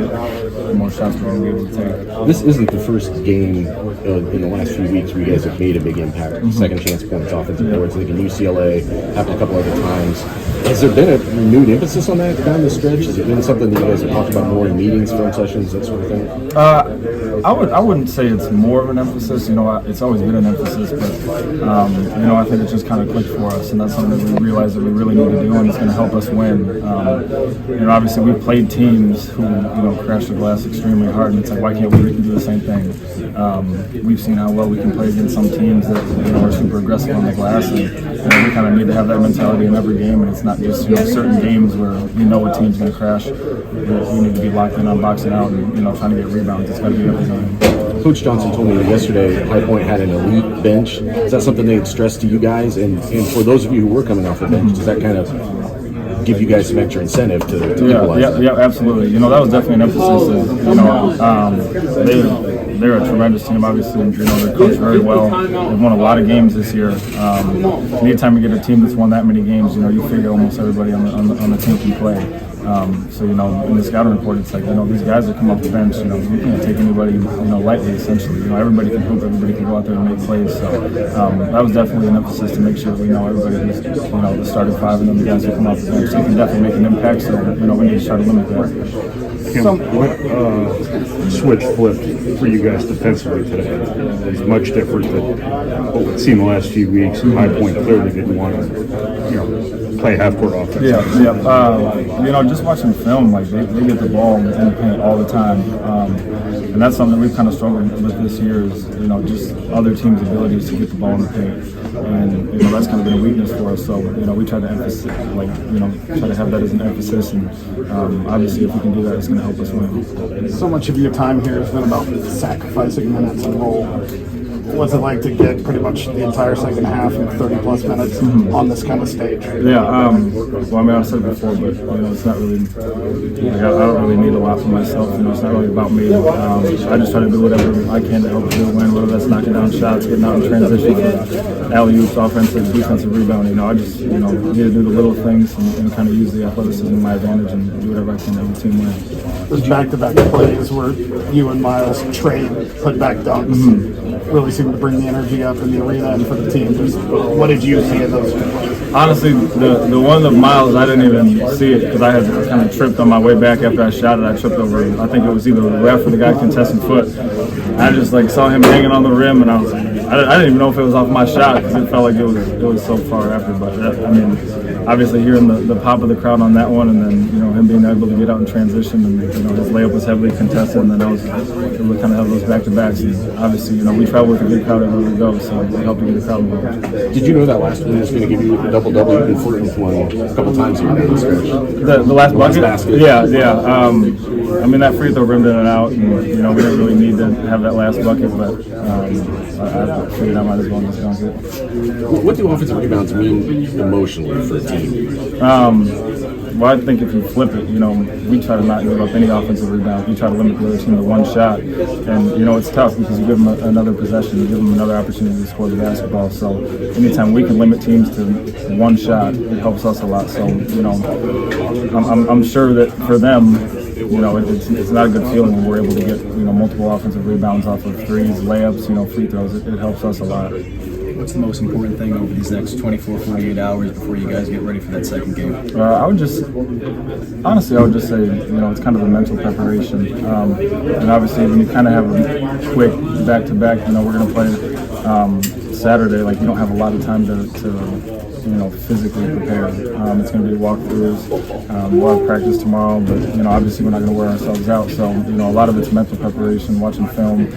get, the more shots we're going to be able to take. This isn't the first game in the last few weeks where you guys have made a big impact. Second chance points, offensive boards. I think in UCLA, happened a couple other times. Has there been a renewed emphasis on that down the stretch? Has it been something that you guys have talked about more in meetings, film sessions, that sort of thing? I wouldn't say it's more of an emphasis. It's always been an emphasis, but I think it just kind of clicked for us, and that's something that we realized that we really need to do, and it's going to help us win. Obviously we played teams who crash the glass extremely hard, and it's like, why can't we do the same thing? We've seen how well we can play against some teams that are super aggressive on the glass, and we kind of need to have that mentality in every game, and it's not just certain games where we know a team's going to crash. We need to be locked in on boxing out and trying to get rebounds. It's got to be every game. Coach Johnson told me yesterday High Point had an elite bench. Is that something they had stressed to you guys? And for those of you who were coming off the bench, does that kind of give you guys some extra incentive to equalize? Yeah, absolutely. That was definitely an emphasis. They're a tremendous team. Obviously, they're coached very well. They've won a lot of games this year. Anytime you get a team that's won that many games, you figure almost everybody on the team can play. In the scouting report, it's like, these guys that come off the bench, you can't take anybody, lightly, essentially. Everybody can hoop, everybody can go out there and make plays. So that was definitely an emphasis to make sure we know everybody who's, the starting five and then the guys who come off the bench. They can definitely make an impact, so, we need to try to limit that. What switch flipped for you guys defensively today? It's much different than what we've seen the last few weeks. High Point clearly didn't want to, play half-court offense. Yeah. Just watching film, like they get the ball in the paint all the time, and that's something we've kind of struggled with this year is just other teams' abilities to get the ball in the paint, and that's kind of been a weakness for us. So we try to emphasize, try to have that as an emphasis, and obviously if we can do that, it's going to help us win. So much of your time here has been about sacrificing minutes and role. What's it like to get pretty much the entire second half and 30-plus minutes on this kind of stage? Yeah, I've said it before, but it's not really. I don't really need a lot for myself. It's not really about me. I just try to do whatever I can to help the win, whether that's knocking down shots, getting out in transition, alley-oops, offensive, defensive rebounding. I just need to do the little things and kind of use the athleticism to my advantage and do whatever I can to help the team win. Those back-to-back plays where you and Miles trade put-back dunks. Really seemed to bring the energy up in the arena and for the team. What did you see in those plays? Honestly, the one of Miles, I didn't even see it because I had kind of tripped on my way back after I shot it. I tripped over, I think it was either the ref or the guy contesting foot. I just saw him hanging on the rim, and I was like, I didn't even know if it was off my shot because it felt like it was so far after. But obviously hearing the pop of the crowd on that one, and then him being able to get out in transition, and his layup was heavily contested, and then I was able to kind of have those back-to-backs. And obviously, we travel with a good crowd everywhere we go, so we help to get the crowd involved. Did you know that last one was going to give you a double-double? You've been flirting with one a couple times here down the stretch. The last basket? Yeah. That free throw rimmed in and out, and we didn't really need to have that last bucket, but I figured I might as well just dunk it. What do offensive rebounds mean emotionally for a team? Well, I think if you flip it, we try to not give up any offensive rebounds. We try to limit the other team to one shot. And, it's tough because you give them another possession, you give them another opportunity to score the basketball. So anytime we can limit teams to one shot, it helps us a lot. So, I'm sure that for them, it's not a good feeling when we're able to get, multiple offensive rebounds off of threes, layups, free throws. It helps us a lot. What's the most important thing over these next 24, 48 hours before you guys get ready for that second game? I would just say, it's kind of a mental preparation. And obviously, when you kind of have a quick back-to-back, we're going to play Saturday. You don't have a lot of time to physically prepare. It's going to be walkthroughs. We'll have practice tomorrow, but, obviously we're not going to wear ourselves out. So, a lot of it's mental preparation, watching film,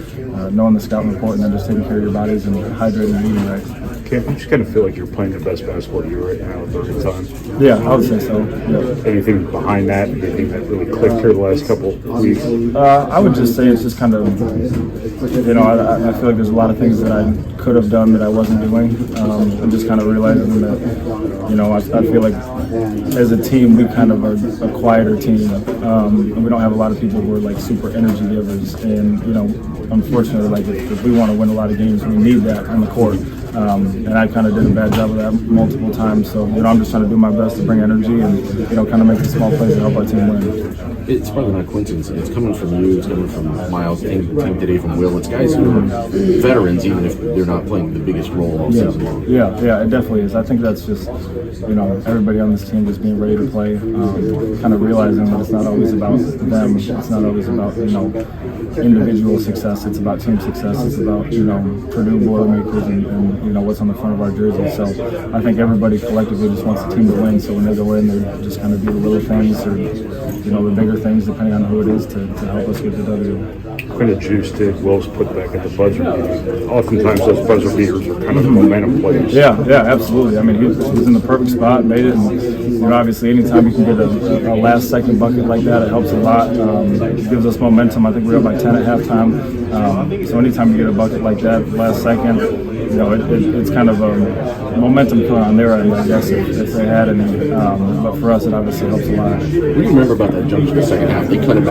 knowing the scouting report, and then just taking care of your bodies and hydrating and eating right. Cam, you just kind of feel like you're playing the best basketball you right now at the time? Yeah, I would say so. Yeah. Anything behind that? Anything that really clicked here the last couple of weeks? I would just say it's just kind of, I feel like there's a lot of things that I could have done that I wasn't doing. I'm just kind of realizing that, I feel like as a team, we kind of are a quieter team. And we don't have a lot of people who are super energy givers. And, unfortunately, if we want to win a lot of games, we need that on the court. and I kind of did a bad job of that multiple times. So I'm just trying to do my best to bring energy and kind of make the small plays to help our team win. It's probably not a coincidence. It's coming from you. It's coming from Miles. Came today from Will. It's guys who are veterans, even if they're not playing the biggest role all season long. Yeah, it definitely is. I think that's just everybody on this team just being ready to play, kind of realizing that it's not always about them. It's not always about individual success. It's about team success. It's about Purdue Boilermakers and what's on the front of our jerseys. So I think everybody collectively just wants the team to win. So when they go in, they just kind of do the little things or the bigger things, depending on who it is, to help us get the W. Kind of juice did Will's put back at the buzzer beater. Oftentimes those buzzer beaters are kind of the momentum plays. Yeah, absolutely. I mean, he was in the perfect spot, made it, and obviously anytime you can get a last-second bucket like that, it helps a lot. It gives us momentum. I think we were up by 10 at halftime. So anytime you get a bucket like that last second, it's kind of a momentum killer on their end, I guess, if they had any. But for us, it obviously helps a lot. What do you remember about that jump in the second half? They cut it back.